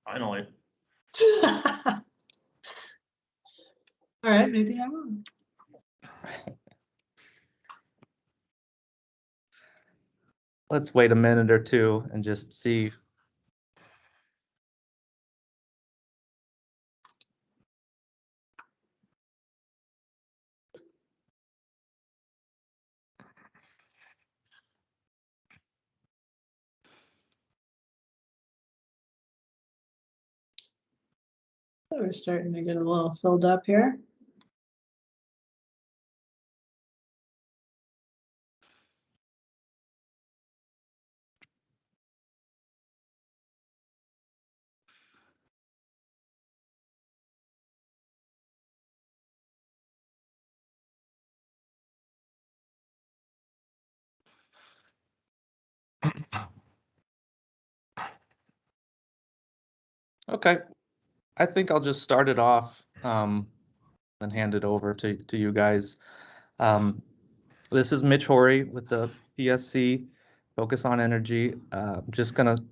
Finally. All right, maybe I will. Let's wait a minute or two and just see. So we're starting to get a little filled up here. Okay, I think I'll just start it off and hand it over to you guys. This is Mitch Horry with the PSC, Focus on Energy. Just going to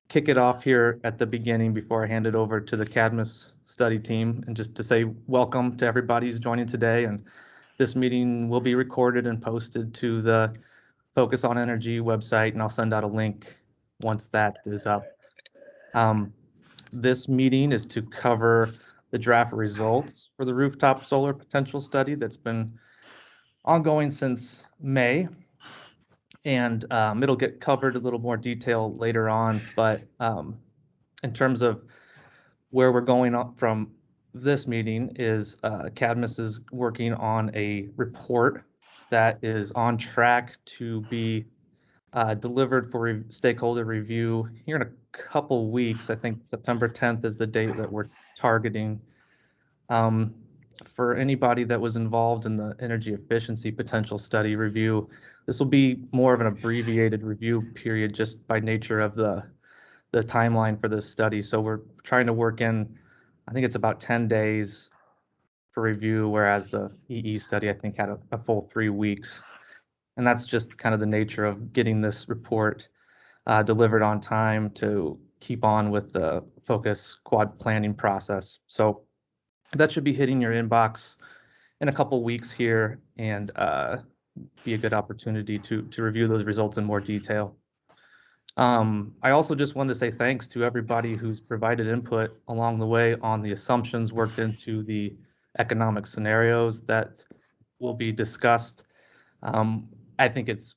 kick it off here at the beginning before I hand it over to the Cadmus study team, and just to say welcome to everybody who's joining today. And this meeting will be recorded and posted to the Focus on Energy website, and I'll send out a link once that is up. This meeting is to cover the draft results for the rooftop solar potential study that's been ongoing since May. And it'll get covered a little more detail later on. But in terms of where we're going up from this meeting is Cadmus is working on a report that is on track to be delivered for stakeholder review here in a couple weeks. I think September 10th is the date that we're targeting. For anybody that was involved in the energy efficiency potential study review, this will be more of an abbreviated review period just by nature of the timeline for this study. So we're trying to work in, I think it's about 10 days for review, whereas the EE study, I think, had a full 3 weeks. And that's just kind of the nature of getting this report delivered on time to keep on with the focus quad planning process. So that should be hitting your inbox in a couple weeks here, and be a good opportunity to review those results in more detail. I also just wanted to say thanks to everybody who's provided input along the way on the assumptions worked into the economic scenarios that will be discussed. I think it's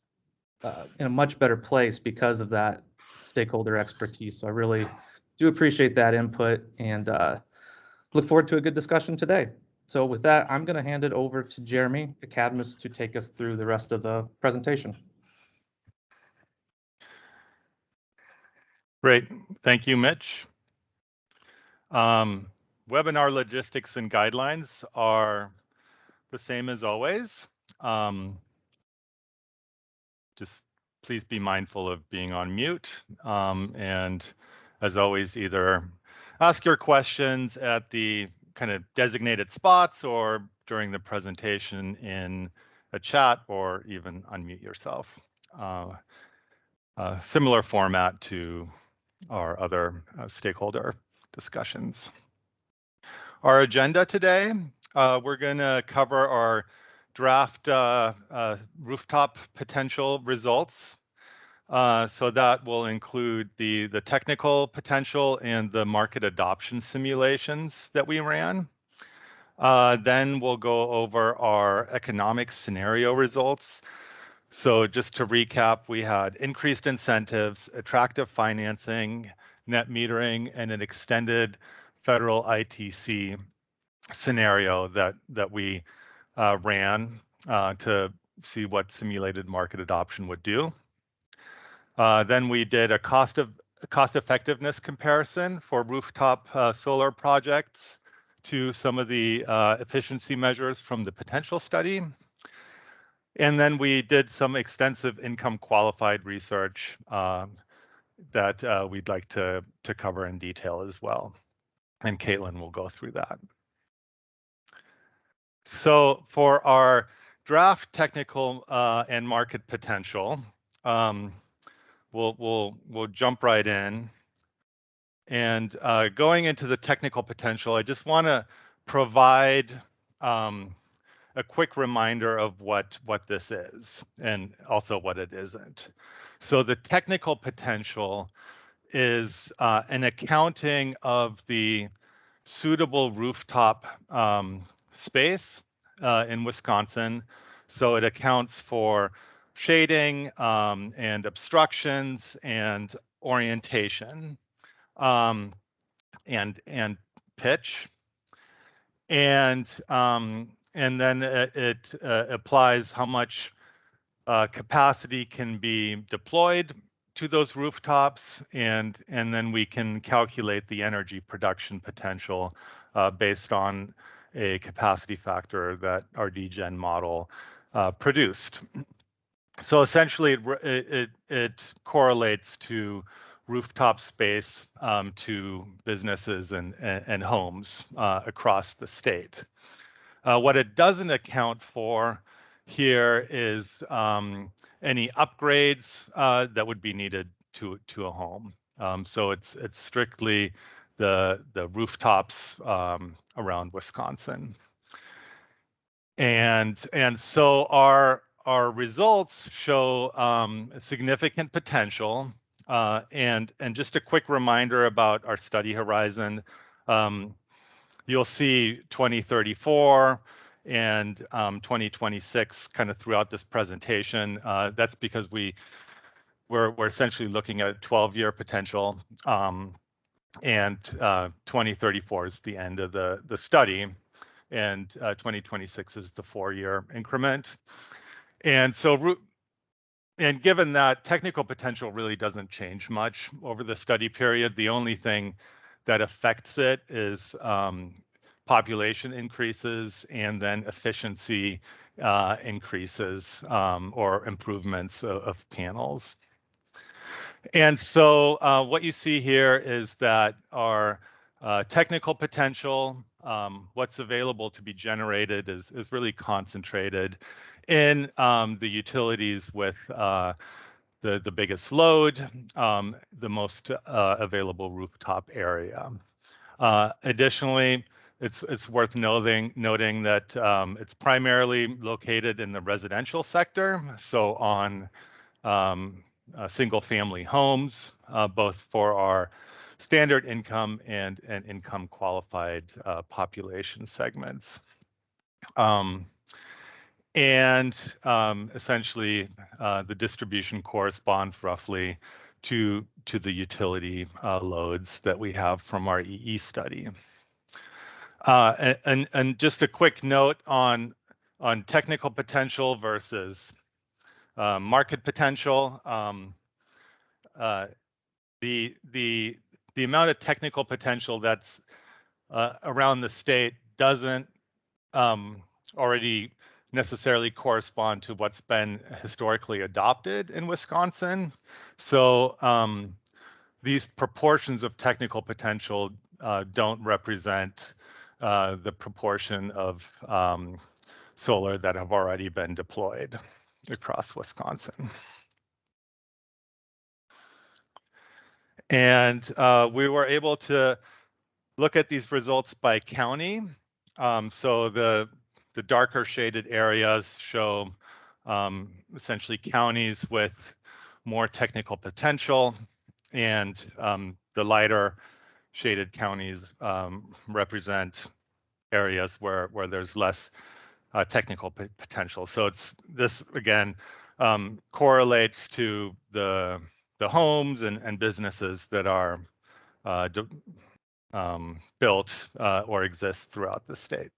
in a much better place because of that stakeholder expertise. So I really do appreciate that input, and look forward to a good discussion today. So with that, I'm going to hand it over to Jeremy at Cadmus to take us through the rest of the presentation. Great. Thank you, Mitch. Webinar logistics and guidelines are the same as always. Just please be mindful of being on mute. And as always, either ask your questions at the kind of designated spots or during the presentation in a chat, or even unmute yourself. Similar format to our other stakeholder discussions. Our agenda today, we're going to cover our draft rooftop potential results. So that will include the technical potential and the market adoption simulations that we ran. Then we'll go over our economic scenario results. So just to recap, we had increased incentives, attractive financing, net metering, and an extended federal ITC scenario that we ran to see what simulated market adoption would do. Then we did a cost effectiveness comparison for rooftop solar projects to some of the efficiency measures from the potential study. And then we did some extensive income qualified research that we'd like to cover in detail as well. And Caitlin will go through that. So for our draft technical and market potential, we'll jump right in. And going into the technical potential, I just want to provide a quick reminder of what this is and also what it isn't. So the technical potential is an accounting of the suitable rooftop space in Wisconsin. So it accounts for shading and obstructions and orientation and pitch. And then it applies how much capacity can be deployed to those rooftops, and then we can calculate the energy production potential based on a capacity factor that our DGen model produced. So essentially, it correlates to rooftop space to businesses and homes across the state. What it doesn't account for here is any upgrades that would be needed to a home. So it's strictly the rooftops around Wisconsin. And so our results show a significant potential. And just a quick reminder about our study horizon. You'll see 2034 and 2026 kind of throughout this presentation. That's because we're essentially looking at a 12-year potential, and 2034 is the end of the study, and 2026 is the 4-year increment. And so, and given that technical potential really doesn't change much over the study period, the only thing that affects it is population increases and then efficiency increases or improvements of panels. And so what you see here is that our technical potential, what's available to be generated is really concentrated in the utilities with the biggest load, the most available rooftop area. Additionally, it's worth noting that it's primarily located in the residential sector, so on single-family homes, both for our standard income and income qualified population segments. Essentially, the distribution corresponds roughly to the utility loads that we have from our EE study. And just a quick note on technical potential versus market potential. The amount of technical potential that's around the state doesn't already necessarily correspond to what's been historically adopted in Wisconsin. So these proportions of technical potential don't represent the proportion of solar that have already been deployed across Wisconsin. And we were able to look at these results by county. So the darker shaded areas show essentially counties with more technical potential, and the lighter shaded counties represent areas where there's less technical potential. So this again correlates to the homes and businesses that are built or exist throughout the state.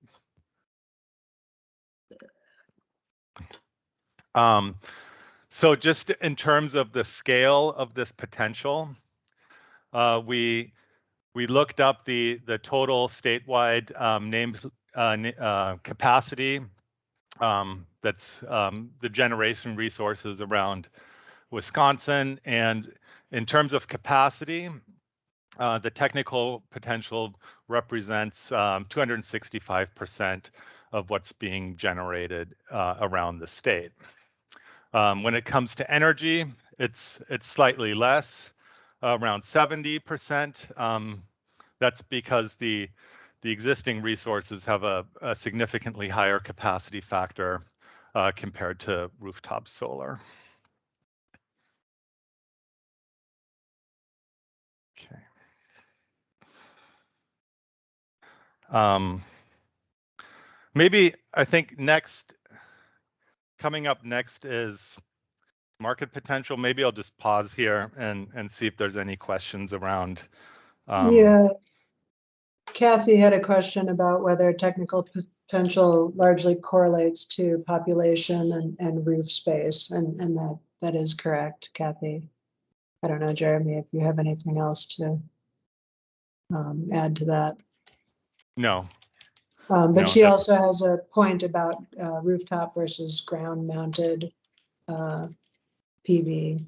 So just in terms of the scale of this potential, we looked up the total statewide named capacity. That's the generation resources around Wisconsin, and in terms of capacity, the technical potential represents 265% of what's being generated around the state. When it comes to energy, it's slightly less. around 70%. That's because the existing resources have a significantly higher capacity factor compared to rooftop solar. Okay. Maybe I think coming up next is market potential. Maybe I'll just pause here and see if there's any questions around. Yeah. Kathy had a question about whether technical potential largely correlates to population and roof space, and that is correct, Kathy. I don't know, Jeremy, if you have anything else to add to that. No. But No, she also has a point about rooftop versus ground mounted PV.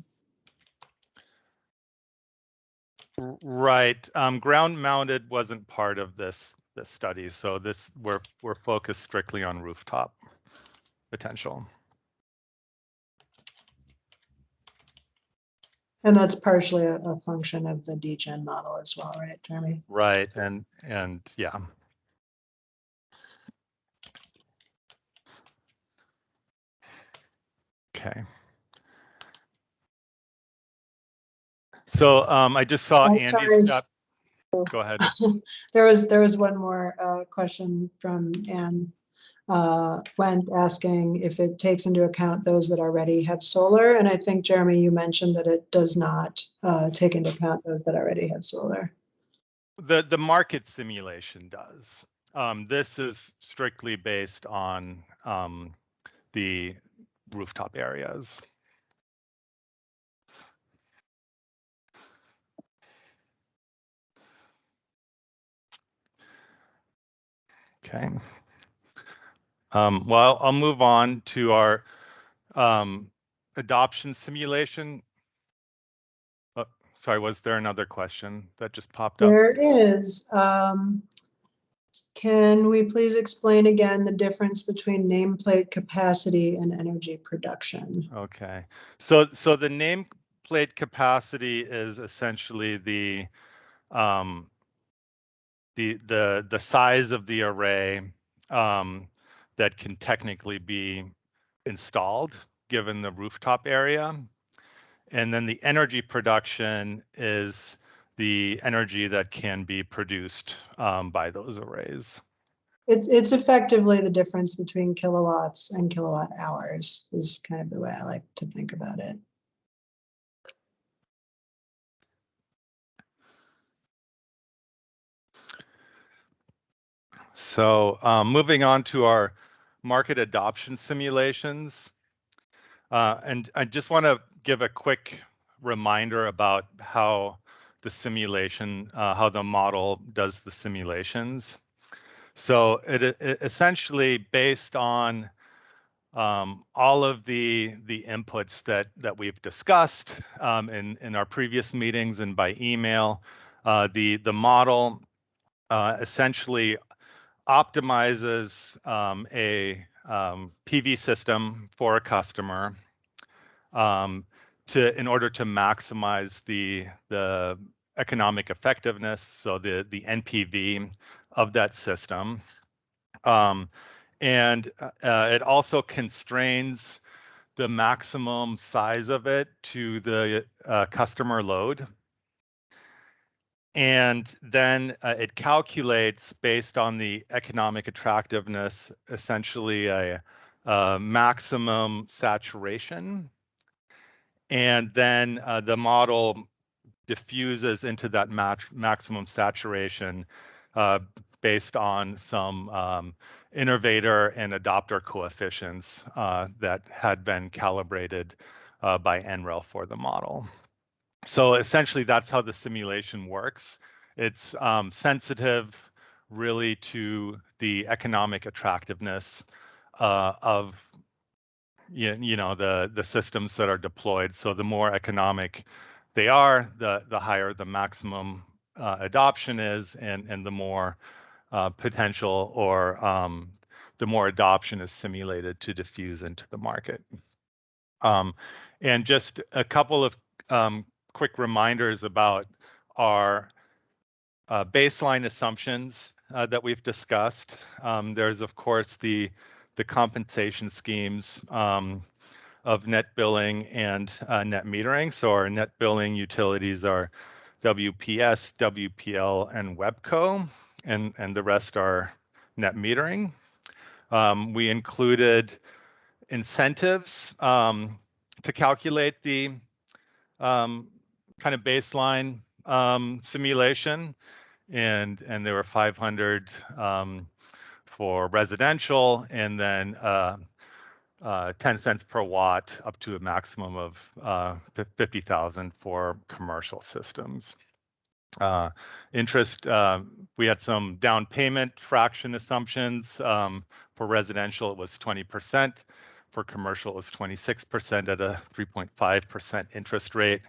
Right. Ground mounted wasn't part of this study, so we're focused strictly on rooftop potential. And that's partially a function of the DGen model as well, right, Jeremy? Right, and yeah. Okay. So I just saw Andy's chat. Go ahead. There was one more question from Anne Wendt asking if it takes into account those that already have solar. And I think, Jeremy, you mentioned that it does not take into account those that already have solar. The market simulation does. This is strictly based on the rooftop areas. Okay. Well, I'll move on to our adoption simulation. Oh, sorry, was there another question that just popped up? There is. Can we please explain again the difference between nameplate capacity and energy production? Okay. So the nameplate capacity is essentially the size of the array that can technically be installed given the rooftop area. And then the energy production is the energy that can be produced by those arrays. It's effectively the difference between kilowatts and kilowatt hours is kind of the way I like to think about it. So moving on to our market adoption simulations. And I just want to give a quick reminder about how the simulation, how the model does the simulations. So it essentially based on all of the inputs that we've discussed in our previous meetings and by email, the model essentially optimizes a PV system for a customer in order to maximize the economic effectiveness, so the NPV of that system. And it also constrains the maximum size of it to the customer load. And then it calculates based on the economic attractiveness, essentially a maximum saturation. And then the model diffuses into that maximum saturation based on some innovator and adopter coefficients that had been calibrated by NREL for the model. So essentially, that's how the simulation works. It's sensitive really to the economic attractiveness of the systems that are deployed. So the more economic they are, the higher the maximum adoption is, and the more potential or the more adoption is simulated to diffuse into the market. And just a couple of quick reminders about our baseline assumptions that we've discussed. There's, of course, the compensation schemes of net billing and net metering. So our net billing utilities are WPS, WPL, and WEBCO, and the rest are net metering. We included incentives to calculate the kind of baseline simulation, and there were 500 for residential, and then 10 cents per watt up to a maximum of 50,000 for commercial systems. Interest, we had some down payment fraction assumptions. For residential, it was 20%. For commercial, it was 26% at a 3.5% interest rate.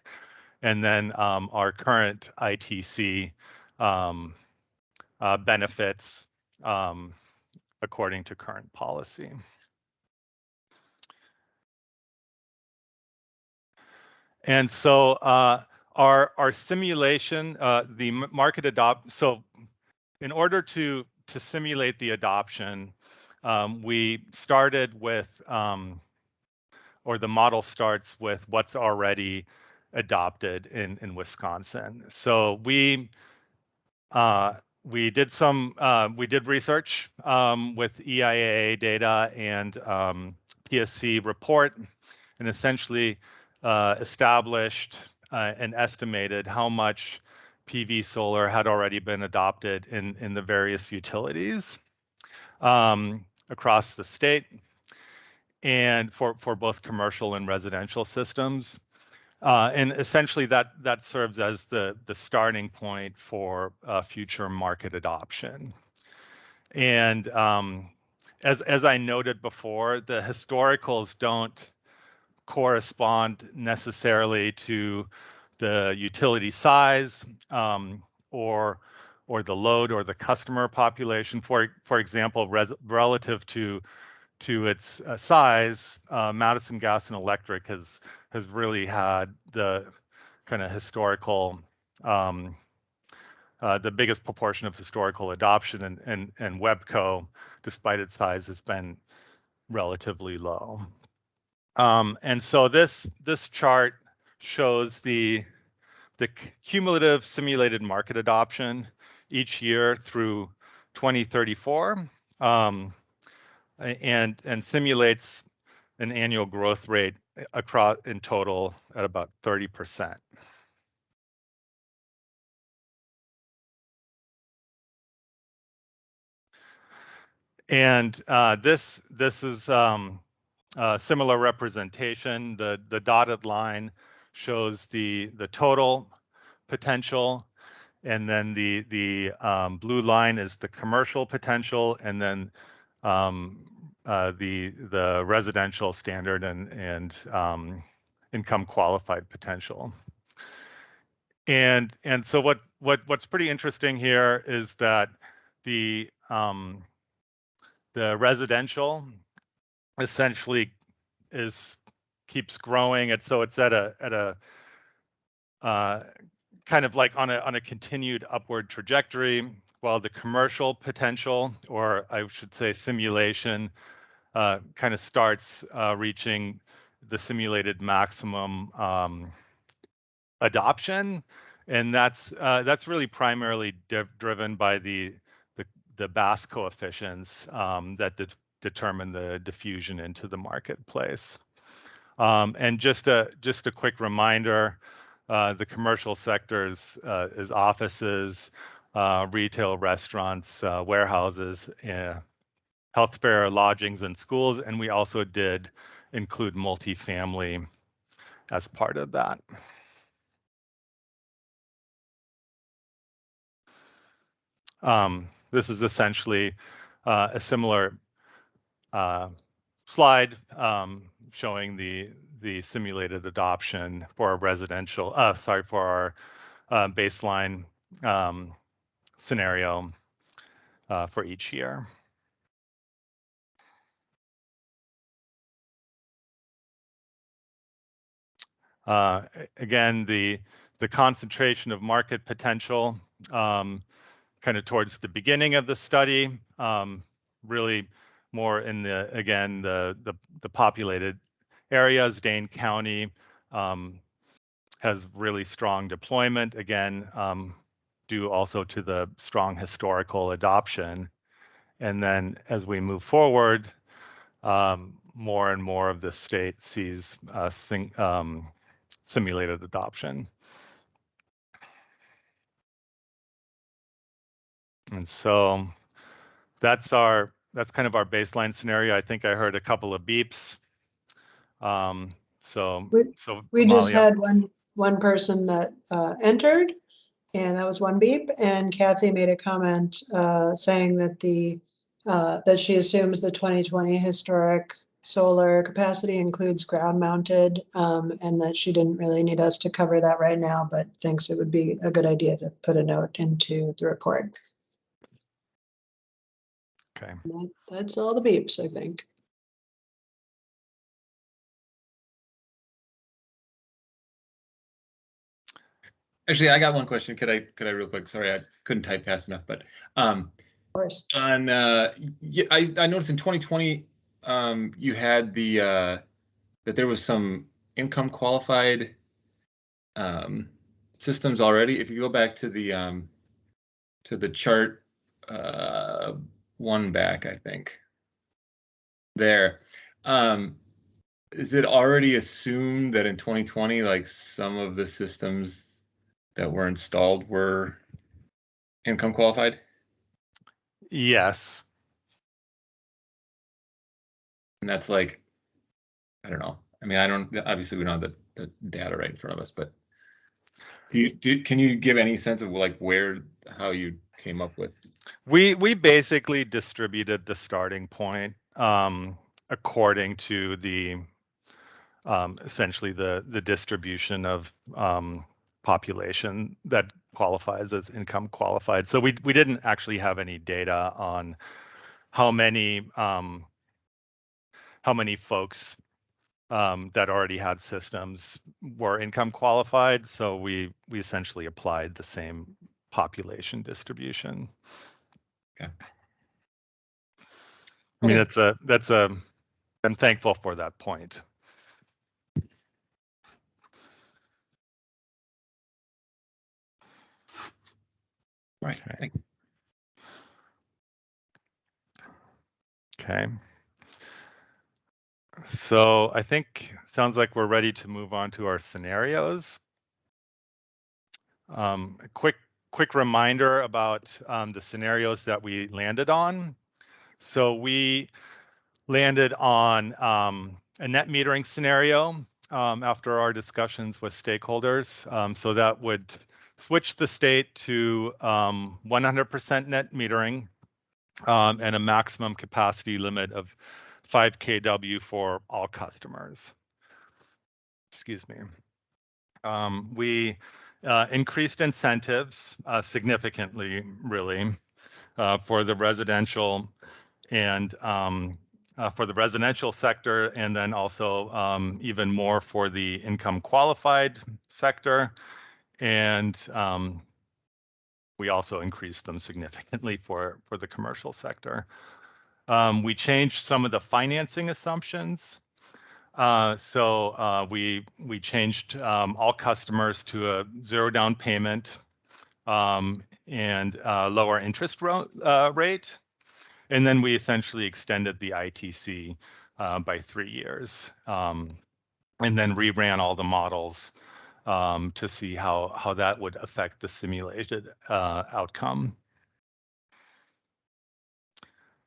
And then our current ITC benefits according to current policy. And so our simulation, the market so in order to simulate the adoption, we started with, or the model starts with what's already adopted in Wisconsin. So we did research with EIA data and PSC report, and essentially established and estimated how much PV solar had already been adopted in the various utilities across the state, and for both commercial and residential systems. And essentially that serves as the starting point for future market adoption. And as I noted before, the historicals don't correspond necessarily to the utility size or the load or the customer population. For example, relative to its size, Madison Gas and Electric has really had the kind of historical, the biggest proportion of historical adoption, and WEBCO, despite its size, has been relatively low. And so this chart shows the cumulative simulated market adoption each year through 2034, and simulates an annual growth rate across in total at about 30%. And this is a similar representation. The dotted line shows the total potential, and then the blue line is the commercial potential, and then the residential standard and income qualified potential. And so what's pretty interesting here is that the residential essentially keeps growing, so it's at a kind of like on a continued upward trajectory, while the commercial potential, or I should say simulation, kind of starts reaching the simulated maximum adoption, and that's really primarily driven by the BAS coefficients that determine the diffusion into the marketplace. And just a quick reminder, the commercial sectors is offices, retail, restaurants, warehouses, healthcare, lodgings, and schools, and we also did include multifamily as part of that. This is essentially a similar slide showing the simulated adoption for our residential, for our baseline scenario for each year. Again, the concentration of market potential kind of towards the beginning of the study, really more in the, again, the populated areas. Dane County has really strong deployment, again, due also to the strong historical adoption. And then as we move forward, more and more of the state sees simulated adoption. And so that's kind of our baseline scenario. I think I heard a couple of beeps. So We just Molly, had one person that entered, and that was one beep. And Kathy made a comment saying that that she assumes the 2020 historic solar capacity includes ground mounted, and that she didn't really need us to cover that right now, but thinks it would be a good idea to put a note into the report. okay. That's all the beeps, I think. Actually, I got one question. Could I real quick? Sorry, I couldn't type fast enough, but Of course. on yeah, I noticed in 2020 you had the that there was some income qualified systems already. If you go back to the chart one back, I think there, is it already assumed that in 2020, like some of the systems that were installed were income qualified? Yes. And that's like, I don't know. I mean, obviously we don't have the data right in front of us, but can you give any sense of like how you came up with? We basically distributed the starting point according to the essentially the distribution of population that qualifies as income qualified. So we didn't actually have any data on how many folks that already had systems were income qualified. So we essentially applied the same population distribution. Okay. I mean, I'm thankful for that point. Right. Okay. Thanks. Okay. So I think sounds like we're ready to move on to our scenarios. A quick reminder about the scenarios that we landed on. So we landed on a net metering scenario after our discussions with stakeholders. So that would switch the state to 100% net metering and a maximum capacity limit of 5 kW for all customers. Excuse me. We increased incentives significantly, really, for the residential and for the residential sector, and then also even more for the income qualified sector. And we also increased them significantly for the commercial sector. We changed some of the financing assumptions. So we changed all customers to a 0 down payment and lower interest rate. And then we essentially extended the ITC by 3 years, and then reran all the models to see how that would affect the simulated outcome.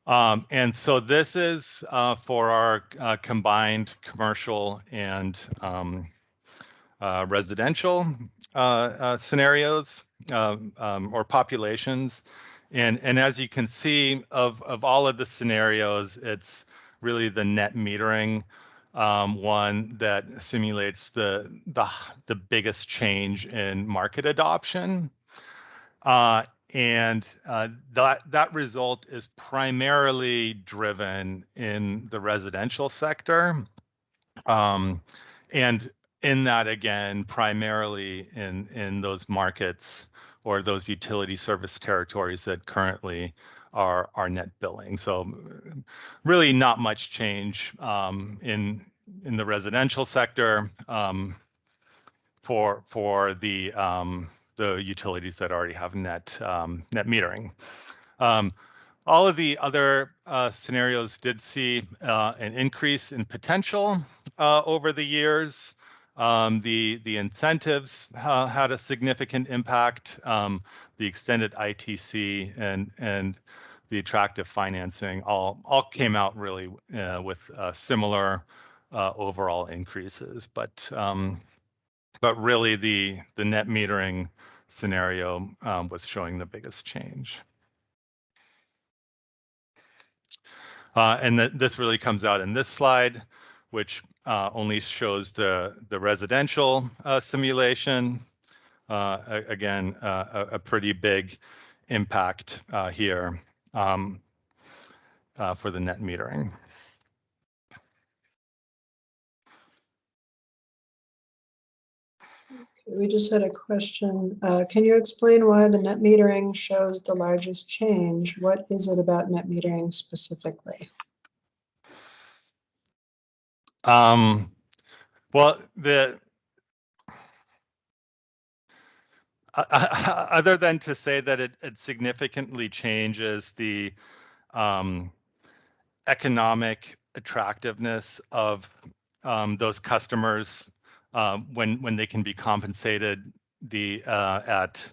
And so this is for our combined commercial and residential scenarios or populations. And as you can see, of all of the scenarios, it's really the net metering one that simulates the biggest change in market adoption. And that result is primarily driven in the residential sector. And in that, again, primarily in those markets or those utility service territories that currently are net billing. So really not much change in the residential sector for the utilities that already have net metering. All of the other scenarios did see an increase in potential over the years. The incentives had a significant impact. The extended ITC and the attractive financing all came out really with similar overall increases, but really the net metering scenario was showing the biggest change. And this really comes out in this slide, which only shows the residential simulation. Again, a pretty big impact here for the net metering. We just had a question. Can you explain why the net metering shows the largest change? What is it about net metering specifically? Well, other than to say that it significantly changes the economic attractiveness of those customers when they can be compensated at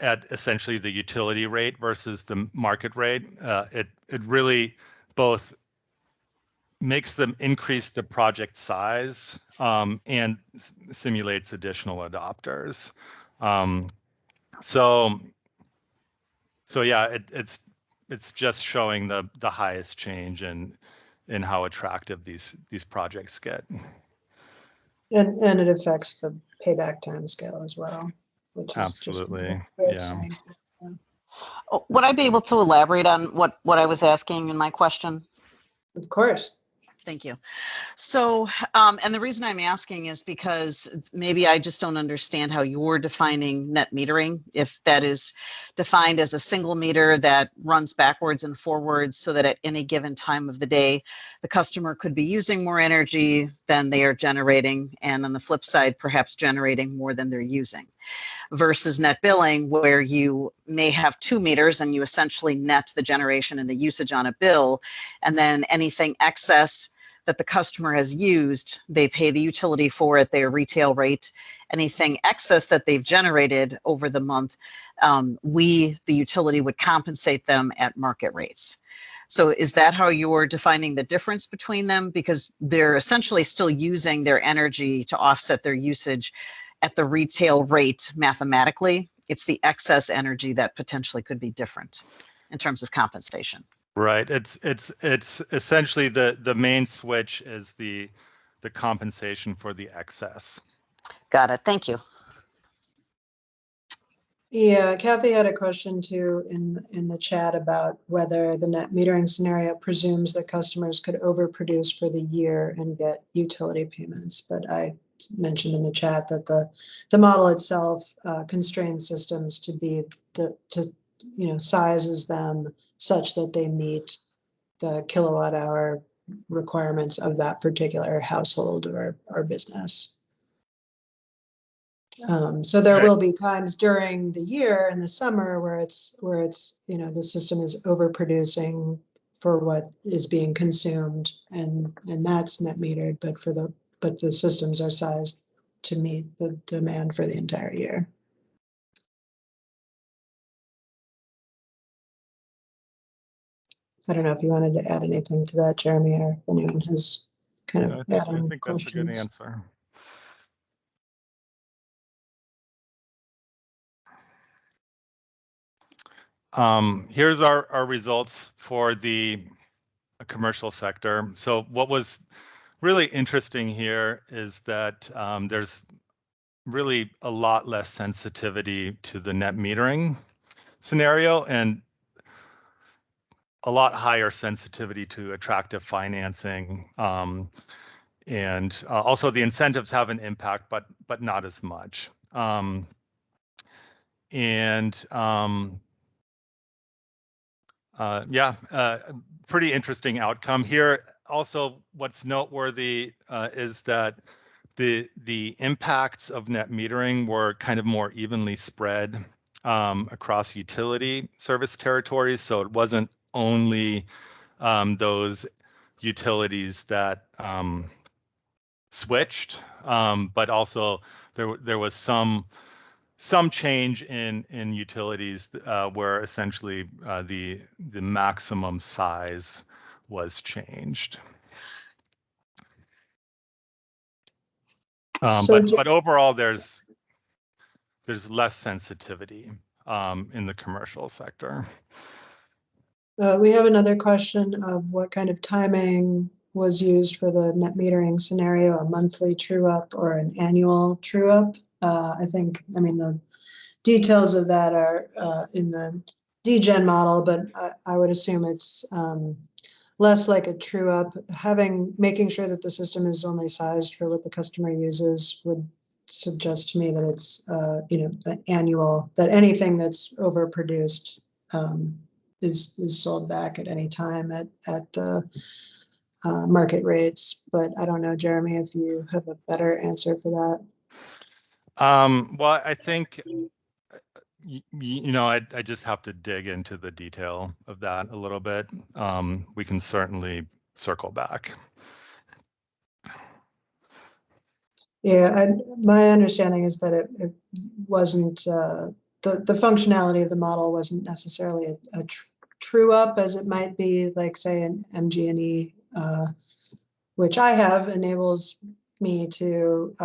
essentially the utility rate versus the market rate. It really both makes them increase the project size and simulates additional adopters. So yeah, it's just showing the highest change in how attractive these projects get. And it affects the payback time scale as well, which is absolutely just yeah. Would I be able to elaborate on what I was asking in my question? Of course. Thank you. So, and the reason I'm asking is because maybe I just don't understand how you're defining net metering. If that is defined as a single meter that runs backwards and forwards so that at any given time of the day, the customer could be using more energy than they are generating, and on the flip side, perhaps generating more than they're using. Versus net billing, where you may have 2 meters and you essentially net the generation and the usage on a bill, and then anything excess that the customer has used, they pay the utility for at their retail rate. Anything excess that they've generated over the month, the utility, would compensate them at market rates. So is that how you're defining the difference between them? Because they're essentially still using their energy to offset their usage at the retail rate mathematically. It's the excess energy that potentially could be different in terms of compensation. Right. It's essentially the main switch is the compensation for the excess. Got it. Thank you. Yeah, Kathy had a question too in the chat about whether the net metering scenario presumes that customers could overproduce for the year and get utility payments. But I mentioned in the chat that the model itself constrains systems to be sizes them such that they meet the kilowatt hour requirements of that particular household or business. So there will be times during the year in the summer where it's the system is overproducing for what is being consumed, and that's net metered, but the systems are sized to meet the demand for the entire year. I don't know if you wanted to add anything to that, Jeremy, or if anyone has kind of I think questions. that's a good answer. Here's our results for the commercial sector. So what was really interesting here is that there's really a lot less sensitivity to the net metering scenario and a lot higher sensitivity to attractive financing And also the incentives have an impact, but not as much. Pretty interesting outcome here. Also, what's noteworthy is that the impacts of net metering were kind of more evenly spread across utility service territories. So it wasn't only those utilities that switched, but also there was some change in utilities where essentially the maximum size was changed. But overall, there's less sensitivity in the commercial sector. We have another question of what kind of timing was used for the net metering scenario, a monthly true up or an annual true up. I mean, the details of that are in the DGen model, but I would assume it's less like a true up. Making sure that the system is only sized for what the customer uses would suggest to me that it's the annual, that anything that's overproduced is sold back at any time at the market rates. But I don't know, Jeremy, if you have a better answer for that. Well, I think I just have to dig into the detail of that a little bit. We can certainly circle back. Yeah, my understanding is that it wasn't the functionality of the model wasn't necessarily a true up as it might be, like say an MG&E, which I have, enables me to,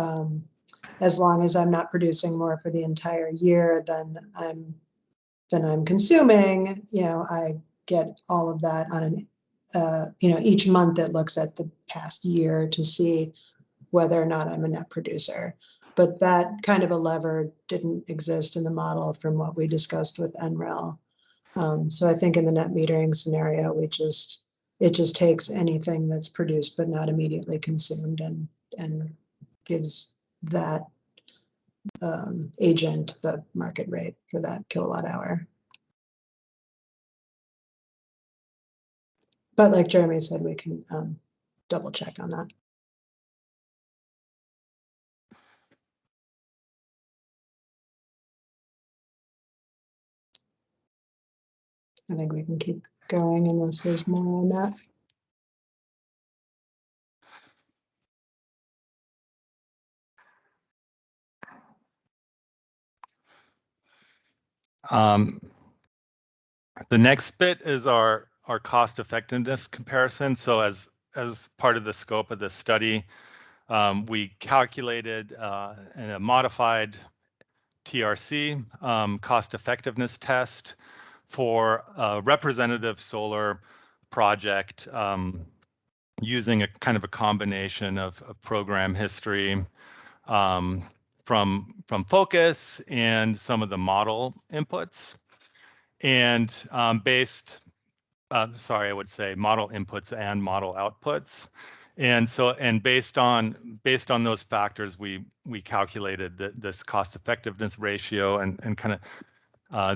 as long as I'm not producing more for the entire year than I'm consuming, I get all of that on an each month it looks at the past year to see whether or not I'm a net producer. But that kind of a lever didn't exist in the model from what we discussed with NREL. So I think in the net metering scenario, it just takes anything that's produced but not immediately consumed and gives that agent the market rate for that kilowatt hour. But like Jeremy said, we can double check on that. I think we can keep going unless there's more on that. The next bit is our cost effectiveness comparison. So as part of the scope of the study, we calculated in a modified TRC cost effectiveness test for a representative solar project using a kind of a combination of program history from focus and some of the model inputs. And I would say model inputs and model outputs. And based on those factors, we calculated this cost effectiveness ratio and kind of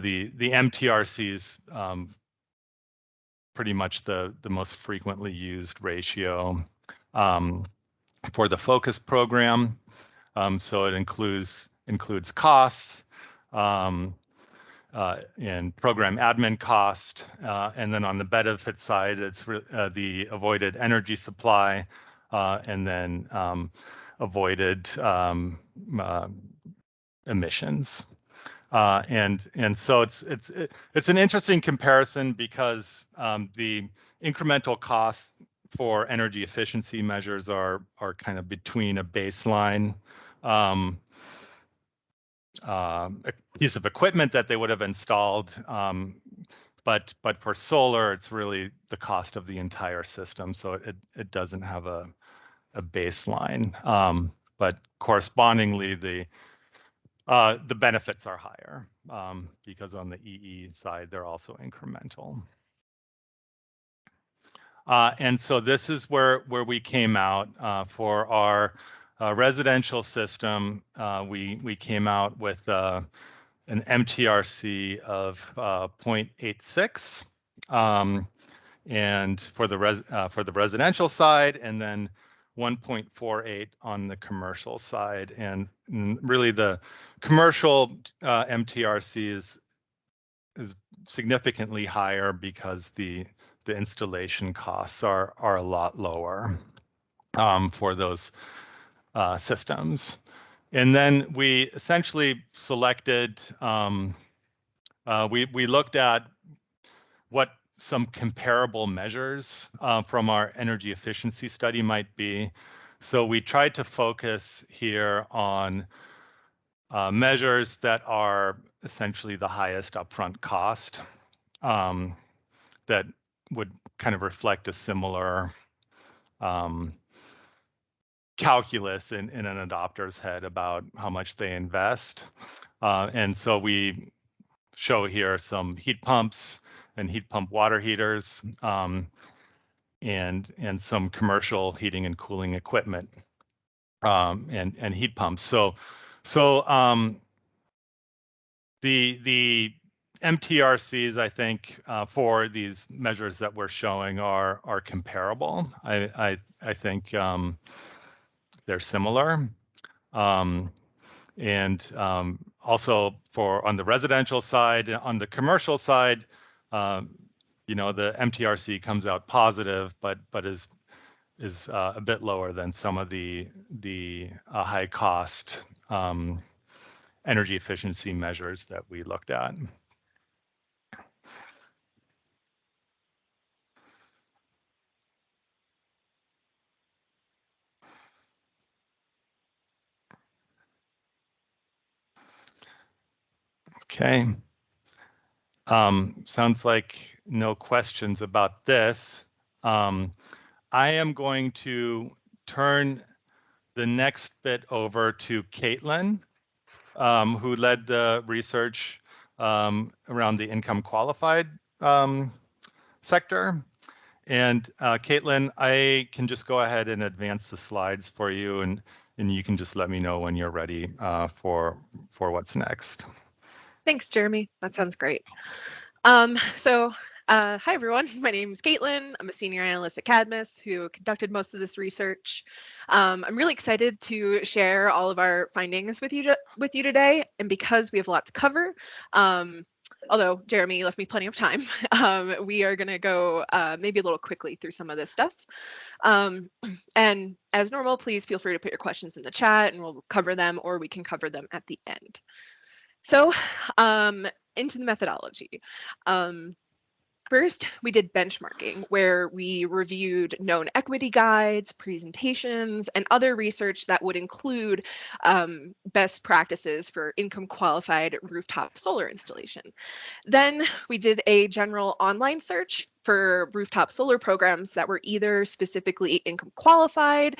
the MTRC's pretty much the most frequently used ratio for the focus program. So it includes costs and program admin cost, and then on the benefit side, it's the avoided energy supply, and then avoided emissions. And so it's an interesting comparison because the incremental costs for energy efficiency measures are kind of between a baseline a piece of equipment that they would have installed, but for solar, it's really the cost of the entire system, so it doesn't have a baseline. But correspondingly, the benefits are higher because on the EE side, they're also incremental. And so this is where we came out for our residential system. We came out with an MTRC of 0.86, and for the residential side, and then 1.48 on the commercial side. And really, the commercial MTRC is significantly higher because the installation costs are a lot lower for those systems. And then we essentially selected, we looked at what some comparable measures from our energy efficiency study might be. So we tried to focus here on measures that are essentially the highest upfront cost, that would kind of reflect a similar calculus in an adopter's head about how much they invest. And so we show here some heat pumps and heat pump water heaters, and some commercial heating and cooling equipment, and heat pumps. So the MTRCs, I think, for these measures that we're showing are comparable. I think they're similar. And also on the residential side, on the commercial side, you know, the MTRC comes out positive, but is a bit lower than some of the high cost energy efficiency measures that we looked at. Okay. Sounds like no questions about this. I am going to turn the next bit over to Caitlin, who led the research around the income qualified sector. And Caitlin, I can just go ahead and advance the slides for you, and you can just let me know when you're ready for what's next. Thanks, Jeremy. That sounds great. Hi, everyone. My name is Caitlin. I'm a senior analyst at Cadmus who conducted most of this research. I'm really excited to share all of our findings with you today. And because we have a lot to cover, although Jeremy left me plenty of time, we are going to go maybe a little quickly through some of this stuff. And as normal, please feel free to put your questions in the chat and we'll cover them, or we can cover them at the end. So into the methodology. First, we did benchmarking, where we reviewed known equity guides, presentations, and other research that would include best practices for income qualified rooftop solar installation. Then we did a general online search for rooftop solar programs that were either specifically income qualified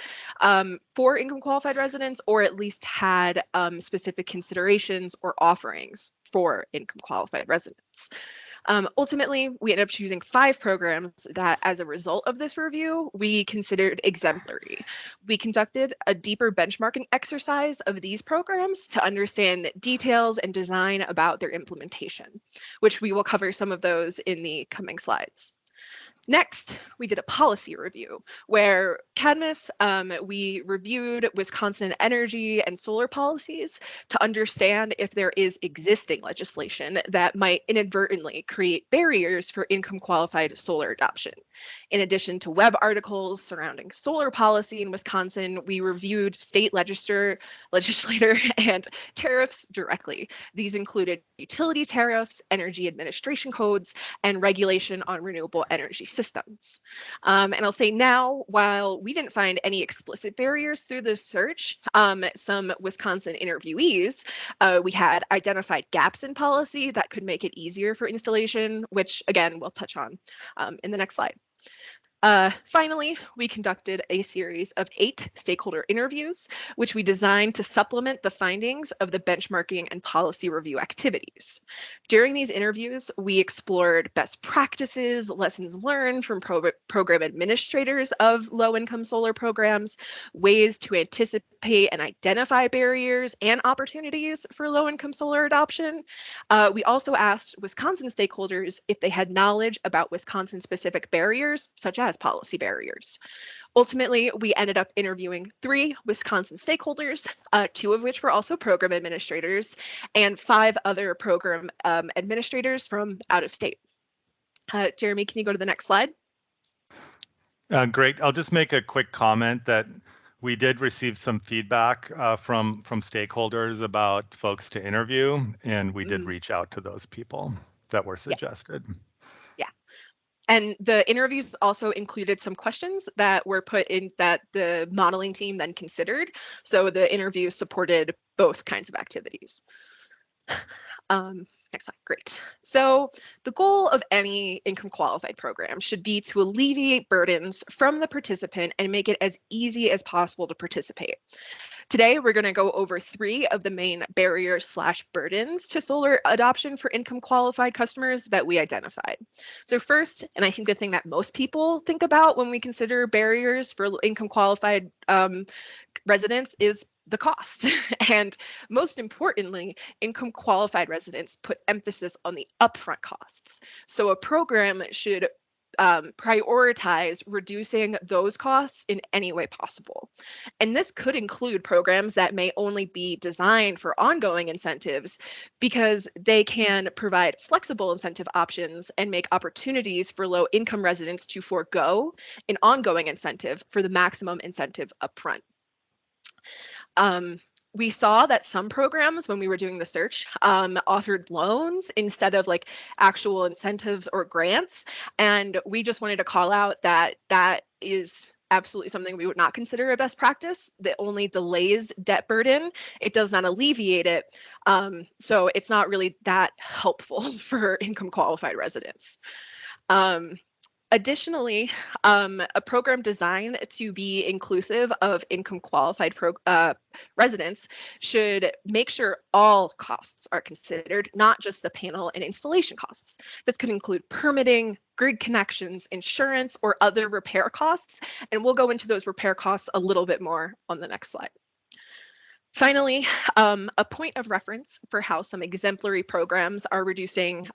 for income qualified residents, or at least had specific considerations or offerings for income qualified residents. Ultimately, we ended up choosing 5 programs that, as a result of this review, we considered exemplary. We conducted a deeper benchmarking exercise of these programs to understand details and design about their implementation, which we will cover some of those in the coming slides. Next, we did a policy review where Cadmus, we reviewed Wisconsin energy and solar policies to understand if there is existing legislation that might inadvertently create barriers for income qualified solar adoption. In addition to web articles surrounding solar policy in Wisconsin, we reviewed state legislator and tariffs directly. These included utility tariffs, energy administration codes, and regulation on renewable energy systems. And I'll say now, while we didn't find any explicit barriers through this search, some Wisconsin interviewees, we had identified gaps in policy that could make it easier for installation, which again, we'll touch on in the next slide. Finally, we conducted a series of 8 stakeholder interviews, which we designed to supplement the findings of the benchmarking and policy review activities. During these interviews, we explored best practices, lessons learned from program administrators of low-income solar programs, ways to anticipate and identify barriers and opportunities for low-income solar adoption. We also asked Wisconsin stakeholders if they had knowledge about Wisconsin-specific barriers, such as policy barriers. Ultimately, we ended up interviewing 3 Wisconsin stakeholders, 2 of which were also program administrators, and 5 other program administrators from out of state. Jeremy, can you go to the next slide? Great. I'll just make a quick comment that we did receive some feedback from stakeholders about folks to interview, and we did reach out to those people that were suggested. Yeah. And the interviews also included some questions that were put in that the modeling team then considered. So the interviews supported both kinds of activities. Next slide, great. So the goal of any income qualified program should be to alleviate burdens from the participant and make it as easy as possible to participate. Today, we're going to go over 3 of the main barriers/burdens to solar adoption for income qualified customers that we identified. So first, and I think the thing that most people think about when we consider barriers for income qualified residents is the cost. And most importantly, income qualified residents put emphasis on the upfront costs. So a program should prioritize reducing those costs in any way possible. And this could include programs that may only be designed for ongoing incentives because they can provide flexible incentive options and make opportunities for low income residents to forego an ongoing incentive for the maximum incentive upfront. We saw that some programs, when we were doing the search, offered loans instead of like actual incentives or grants. And we just wanted to call out that that is absolutely something we would not consider a best practice. That only delays debt burden. It does not alleviate it. So it's not really that helpful for income qualified residents. Additionally, a program designed to be inclusive of income qualified residents should make sure all costs are considered, not just the panel and installation costs. This could include permitting, grid connections, insurance, or other repair costs. And we'll go into those repair costs a little bit more on the next slide. Finally, a point of reference for how some exemplary programs are reducing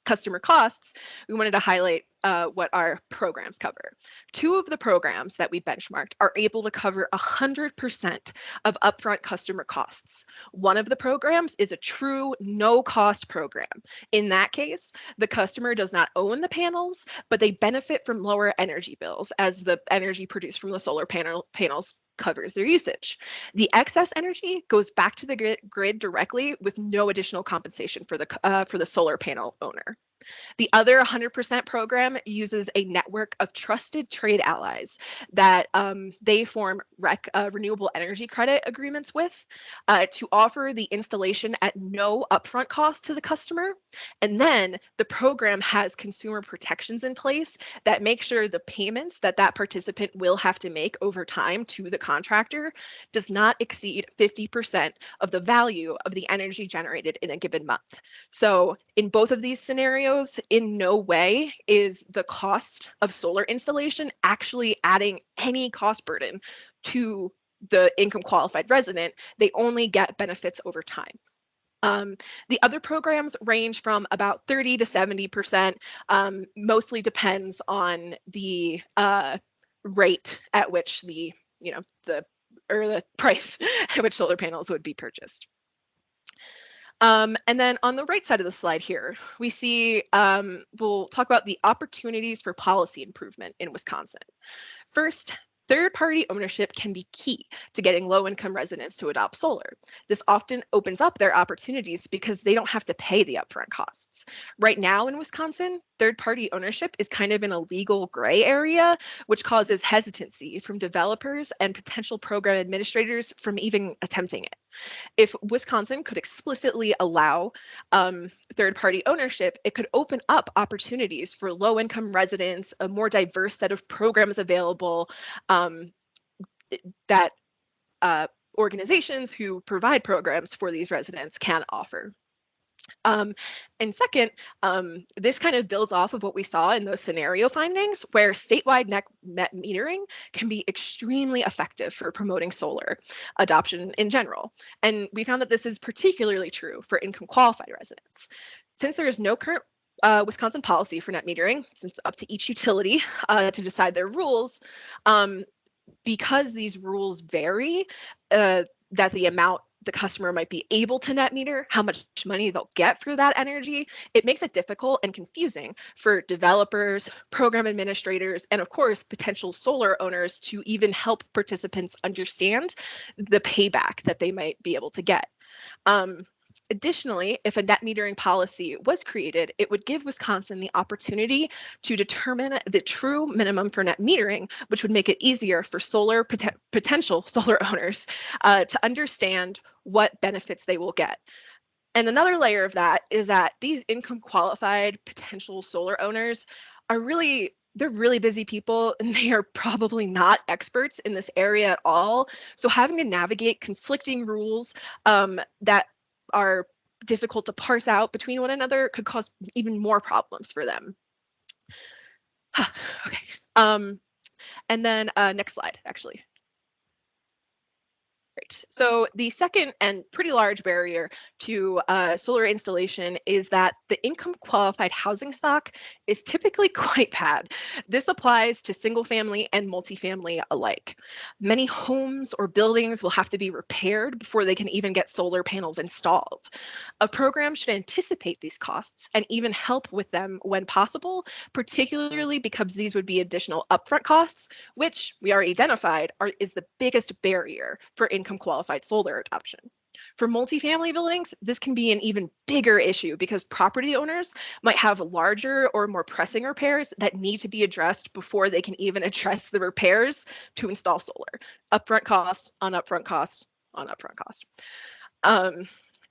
customer costs, we wanted to highlight what our programs cover. 2 of the programs that we benchmarked are able to cover 100% of upfront customer costs. One of the programs is a true no-cost program. In that case, the customer does not own the panels, but they benefit from lower energy bills as the energy produced from the solar panels covers their usage. The excess energy goes back to the grid directly with no additional compensation for the solar panel owner. The other 100% program uses a network of trusted trade allies that they form renewable energy credit agreements with to offer the installation at no upfront cost to the customer. And then the program has consumer protections in place that make sure the payments that that participant will have to make over time to the contractor does not exceed 50% of the value of the energy generated in a given month. So in both of these scenarios, in no way is the cost of solar installation actually adding any cost burden to the income qualified resident. They only get benefits over time. The other programs range from about 30 to 70%, mostly depends on the rate at which the price at which solar panels would be purchased. And then on the right side of the slide here, we see, we'll talk about the opportunities for policy improvement in Wisconsin. First, third-party ownership can be key to getting low-income residents to adopt solar. This often opens up their opportunities because they don't have to pay the upfront costs. Right now in Wisconsin, third-party ownership is kind of in a legal gray area, which causes hesitancy from developers and potential program administrators from even attempting it. If Wisconsin could explicitly allow third-party ownership, it could open up opportunities for low-income residents, a more diverse set of programs available that organizations who provide programs for these residents can offer. And second, this kind of builds off of what we saw in those scenario findings, where statewide net metering can be extremely effective for promoting solar adoption in general. And we found that this is particularly true for income qualified residents. Since there is no current Wisconsin policy for net metering, since it's up to each utility to decide their rules, because these rules vary, that the amount the customer might be able to net meter, how much money they'll get for that energy, it makes it difficult and confusing for developers, program administrators, and of course, potential solar owners to even help participants understand the payback that they might be able to get. Additionally, if a net metering policy was created, it would give Wisconsin the opportunity to determine the true minimum for net metering, which would make it easier for potential solar owners to understand what benefits they will get. And another layer of that is that these income qualified potential solar owners are they're really busy people, and they are probably not experts in this area at all. So having to navigate conflicting rules that are difficult to parse out between one another could cause even more problems for them. Okay. And then next slide, actually. Great. So the second and pretty large barrier to solar installation is that the income qualified housing stock is typically quite bad. This applies to single family and multifamily alike. Many homes or buildings will have to be repaired before they can even get solar panels installed. A program should anticipate these costs and even help with them when possible, particularly because these would be additional upfront costs, which we already identified is the biggest barrier for income qualified solar adoption. For multifamily buildings, this can be an even bigger issue because property owners might have larger or more pressing repairs that need to be addressed before they can even address the repairs to install solar. Upfront cost on upfront cost on upfront cost.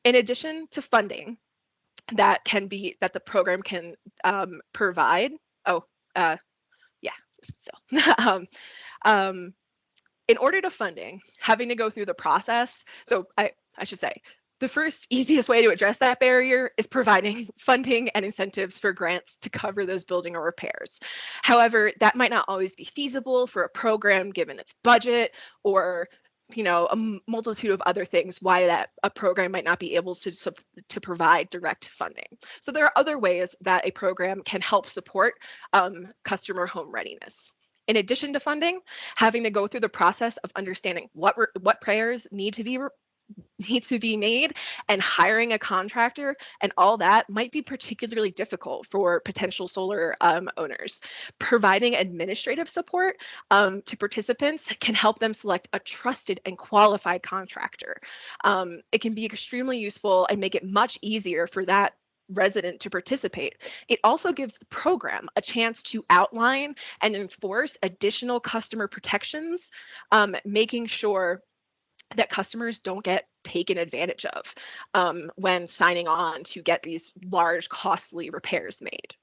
In addition to funding that the program can provide. In order to funding, having to go through the process, so I should say, the first easiest way to address that barrier is providing funding and incentives for grants to cover those building or repairs. However, that might not always be feasible for a program given its budget, or a multitude of other things why a program might not be able to provide direct funding. So there are other ways that a program can help support customer home readiness. In addition to funding, having to go through the process of understanding what repairs need to be made and hiring a contractor and all that might be particularly difficult for potential solar owners. Providing administrative support to participants can help them select a trusted and qualified contractor. It can be extremely useful and make it much easier for that resident to participate. It also gives the program a chance to outline and enforce additional customer protections, making sure that customers don't get taken advantage of when signing on to get these large, costly repairs made.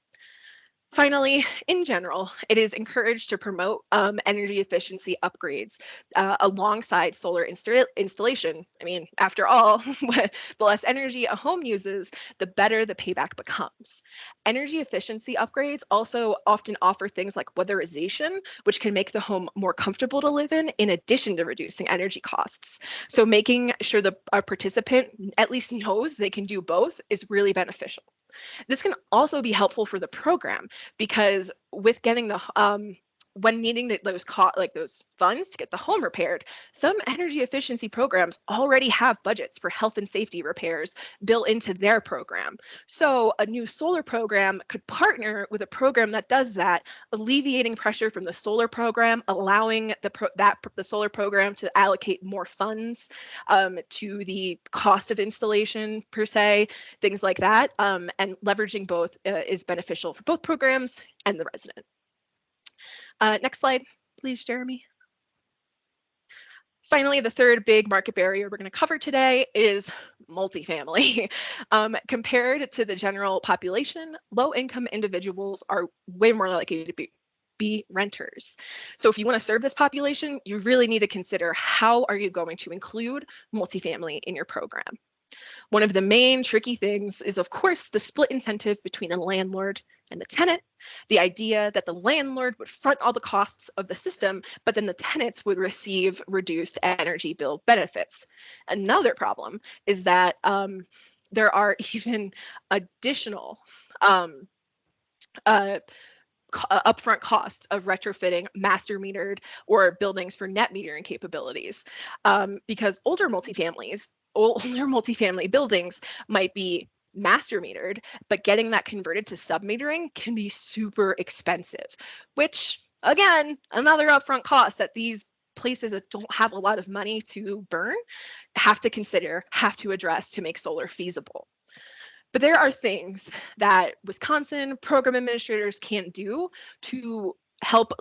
Finally, in general, it is encouraged to promote energy efficiency upgrades alongside solar installation. I mean, after all, the less energy a home uses, the better the payback becomes. Energy efficiency upgrades also often offer things like weatherization, which can make the home more comfortable to live in addition to reducing energy costs. So making sure a participant at least knows they can do both is really beneficial. This can also be helpful for the program because with getting when needing those funds to get the home repaired, some energy efficiency programs already have budgets for health and safety repairs built into their program. So a new solar program could partner with a program that does that, alleviating pressure from the solar program, allowing the solar program to allocate more funds to the cost of installation per se, things like that, and leveraging both is beneficial for both programs and the resident. Next slide, please, Jeremy. Finally, the third big market barrier we're going to cover today is multifamily. Compared to the general population, low-income individuals are way more likely to be renters. So if you want to serve this population, you really need to consider how are you going to include multifamily in your program. One of the main tricky things is, of course, the split incentive between the landlord and the tenant. The idea that the landlord would front all the costs of the system, but then the tenants would receive reduced energy bill benefits. Another problem is that there are even additional upfront costs of retrofitting master metered or buildings for net metering capabilities, because older multifamily buildings might be master metered, but getting that converted to sub metering can be super expensive, which again, another upfront cost that these places that don't have a lot of money to burn have to address to make solar feasible. But there are things that Wisconsin program administrators can do to help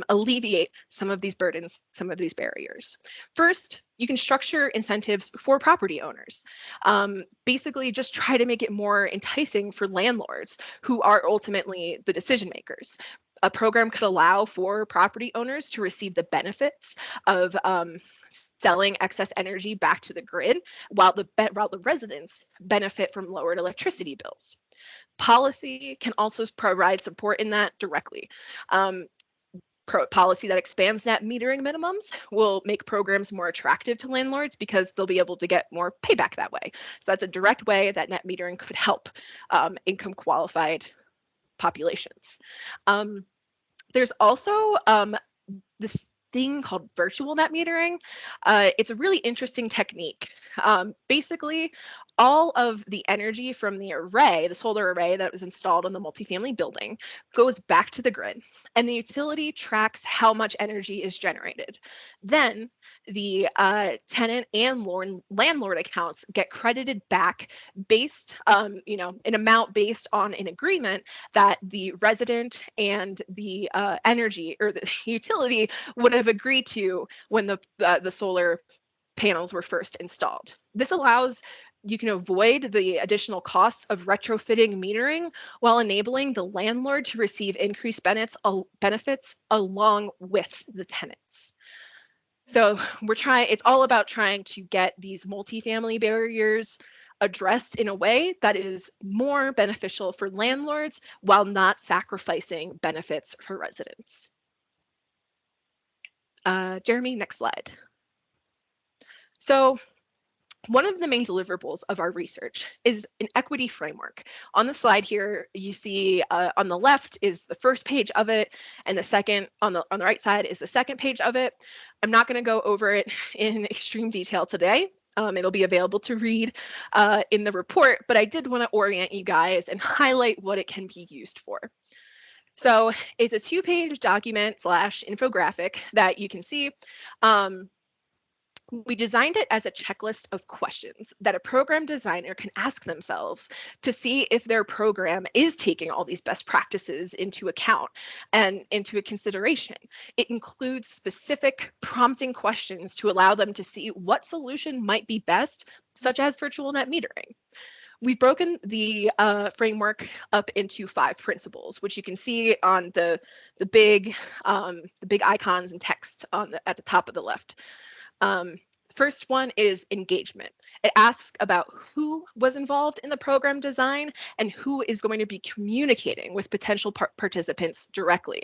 alleviate some of these burdens, some of these barriers. First, you can structure incentives for property owners. Basically, just try to make it more enticing for landlords who are ultimately the decision makers. A program could allow for property owners to receive the benefits of selling excess energy back to the grid, while the residents benefit from lowered electricity bills. Policy can also provide support in that directly. Policy that expands net metering minimums will make programs more attractive to landlords because they'll be able to get more payback that way. So that's a direct way that net metering could help income qualified populations. There's also this thing called virtual net metering. It's a really interesting technique. Basically, all of the energy from the array, the solar array that was installed on the multifamily building, goes back to the grid, and the utility tracks how much energy is generated. Then the tenant and landlord accounts get credited back based, an amount based on an agreement that the resident and the energy or the utility would have agreed to when the solar panels were first installed. This allows you can avoid the additional costs of retrofitting metering while enabling the landlord to receive increased benefits along with the tenants. So it's all about trying to get these multifamily barriers addressed in a way that is more beneficial for landlords while not sacrificing benefits for residents. Jeremy, next slide. So one of the main deliverables of our research is an equity framework. On the slide here, you see on the left is the first page of it, and the second on the right side is the second page of it. I'm not going to go over it in extreme detail today. It'll be available to read in the report, but I did want to orient you guys and highlight what it can be used for. So it's a 2-page document / infographic that you can see. We designed it as a checklist of questions that a program designer can ask themselves to see if their program is taking all these best practices into account and into consideration. It includes specific prompting questions to allow them to see what solution might be best, such as virtual net metering. We've broken the framework up into 5 principles, which you can see on the big icons and text at the top of the left. First one is engagement. It asks about who was involved in the program design and who is going to be communicating with potential participants directly.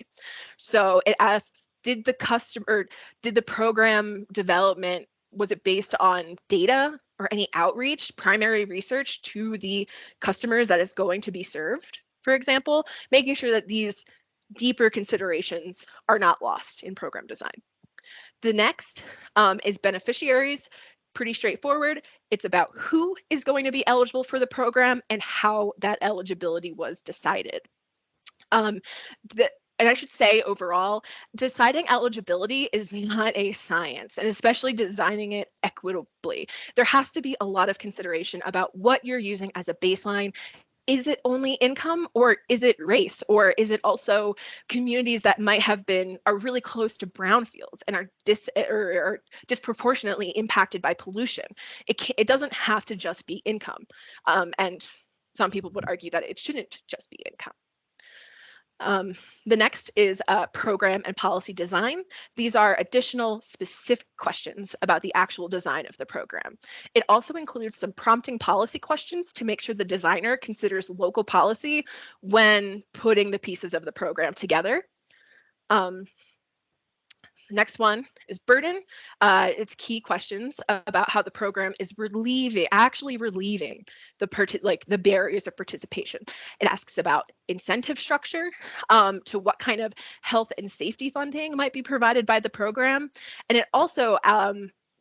So it asks, did the program development, was it based on data or any outreach, primary research to the customers that is going to be served, for example, making sure that these deeper considerations are not lost in program design. The next is beneficiaries. Pretty straightforward. It's about who is going to be eligible for the program and how that eligibility was decided. And I should say overall, deciding eligibility is not a science, and especially designing it equitably. There has to be a lot of consideration about what you're using as a baseline is it only income, or is it race, or is it also communities that might have are really close to brownfields and are disproportionately impacted by pollution? It doesn't have to just be income, and some people would argue that it shouldn't just be income. The next is program and policy design. These are additional specific questions about the actual design of the program. It also includes some prompting policy questions to make sure the designer considers local policy when putting the pieces of the program together. The next one is burden. It's key questions about how the program is actually relieving the barriers of participation. It asks about incentive structure, to what kind of health and safety funding might be provided by the program. And it also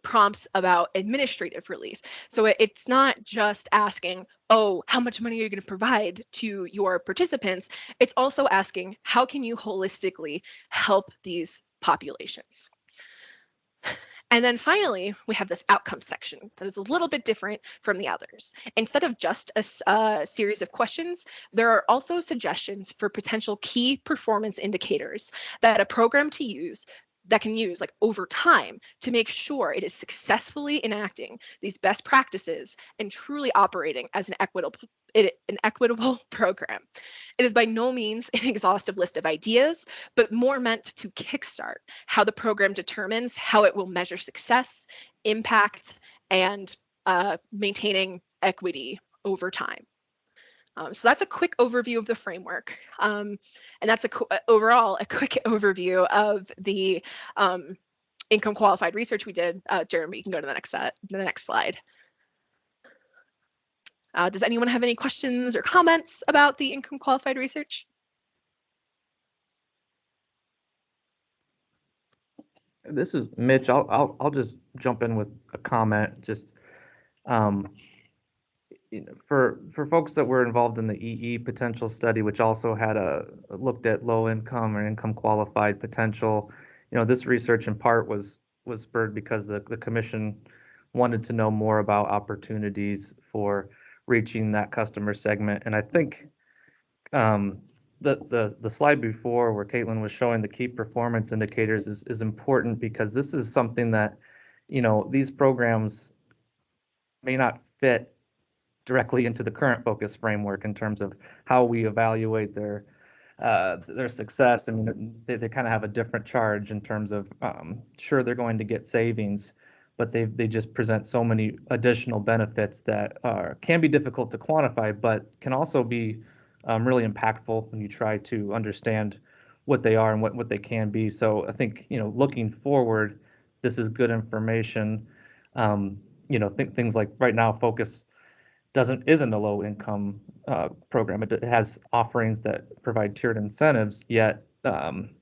prompts about administrative relief. So it's not just asking, oh, how much money are you going to provide to your participants? It's also asking, how can you holistically help these populations? And then finally, we have this outcome section that is a little bit different from the others. Instead of just a series of questions, there are also suggestions for potential key performance indicators that a program can use like over time to make sure it is successfully enacting these best practices and truly operating as an equitable program. It is by no means an exhaustive list of ideas, but more meant to kickstart how the program determines how it will measure success, impact, and maintaining equity over time. So that's a quick overview of the framework. And that's overall a quick overview of the income qualified research we did. Jeremy, you can go to the next slide. Does anyone have any questions or comments about the income qualified research? This is Mitch. I'll just jump in with a comment. Just for folks that were involved in the EE potential study, which also had looked at low income or income qualified potential, this research in part was spurred because the commission wanted to know more about opportunities for reaching that customer segment. And I think the slide before where Caitlin was showing the key performance indicators is important, because this is something that, these programs may not fit directly into the current focus framework in terms of how we evaluate their success. I mean, they kind of have a different charge in terms of, sure, they're going to get savings, but they just present so many additional benefits that can be difficult to quantify, but can also be really impactful when you try to understand what they are and what they can be. So I think, looking forward, this is good information. Things like right now, Focus isn't a low income program. It has offerings that provide tiered incentives, yet one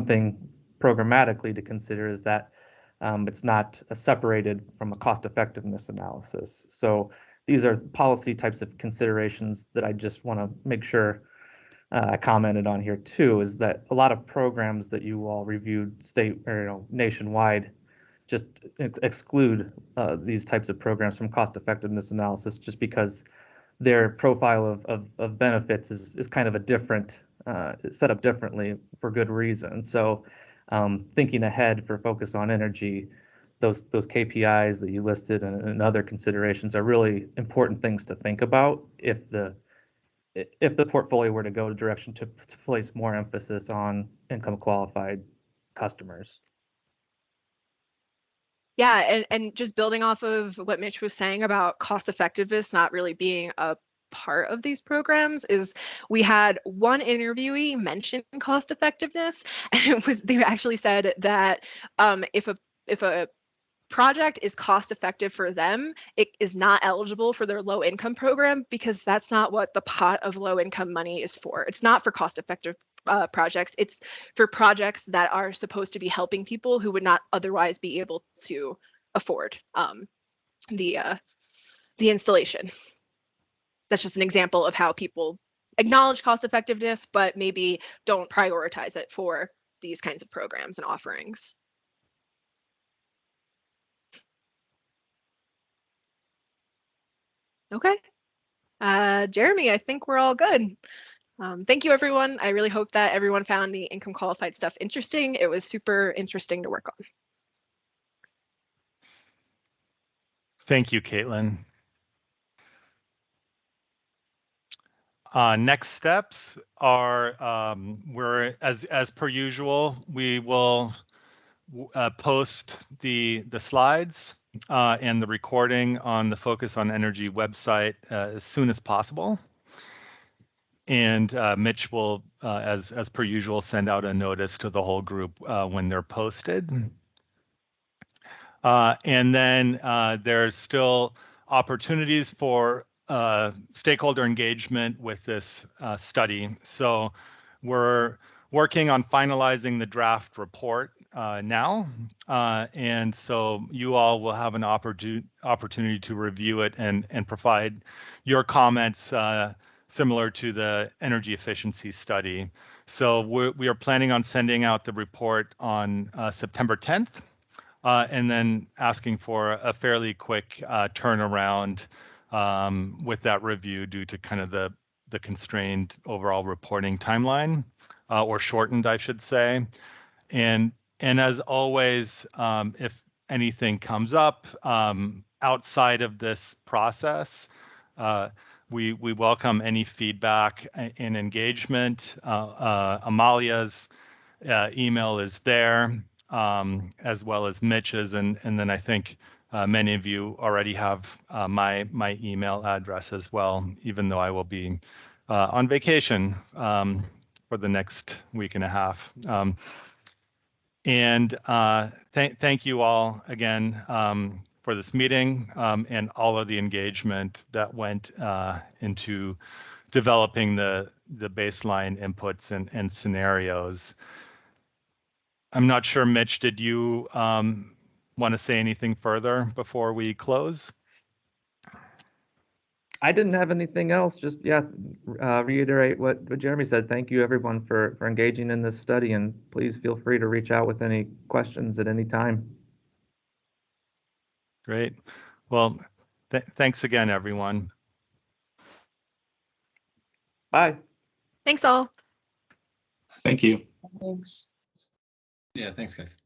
thing programmatically to consider is that it's not separated from a cost effectiveness analysis. So these are policy types of considerations that I just want to make sure I commented on here too, is that a lot of programs that you all reviewed state or nationwide just exclude these types of programs from cost effectiveness analysis, just because their profile of benefits is kind of a different, set up differently for good reason. So thinking ahead for Focus on Energy, those KPIs that you listed and other considerations are really important things to think about if the portfolio were to go to direction to place more emphasis on income qualified customers. Yeah, and just building off of what Mitch was saying about cost effectiveness not really being a part of these programs, is we had one interviewee mention cost effectiveness, and they actually said that if a project is cost effective for them, it is not eligible for their low income program, because that's not what the pot of low income money is for. It's not for cost effective projects. It's for projects that are supposed to be helping people who would not otherwise be able to afford the installation. That's just an example of how people acknowledge cost effectiveness, but maybe don't prioritize it for these kinds of programs and offerings. Okay. Jeremy, I think we're all good. Thank you, everyone. I really hope that everyone found the income qualified stuff interesting. It was super interesting to work on. Thank you, Caitlin. Next steps are we're as per usual, we will post the slides and the recording on the Focus on Energy website as soon as possible. And Mitch will, as per usual, send out a notice to the whole group when they're posted. And then there's still opportunities for stakeholder engagement with this study. So we're working on finalizing the draft report now. And so you all will have an opportunity to review it and provide your comments similar to the energy efficiency study. So we are planning on sending out the report on September 10th. And then asking for a fairly quick turnaround with that review due to kind of the constrained overall reporting timeline, or shortened, I should say. And as always, if anything comes up outside of this process, we welcome any feedback and engagement. Amalia's email is there, as well as Mitch's, and then I think many of you already have my email address as well, even though I will be on vacation for the next week and a half. And thank you all again for this meeting and all of the engagement that went into developing the baseline inputs and scenarios. I'm not sure, Mitch, did you want to say anything further before we close? I didn't have anything else. Just, yeah, reiterate what Jeremy said. Thank you, everyone, for engaging in this study, and please feel free to reach out with any questions at any time. Great. Well, thanks again, everyone. Bye. Thanks all. Thank you. Thanks. Yeah, thanks, guys.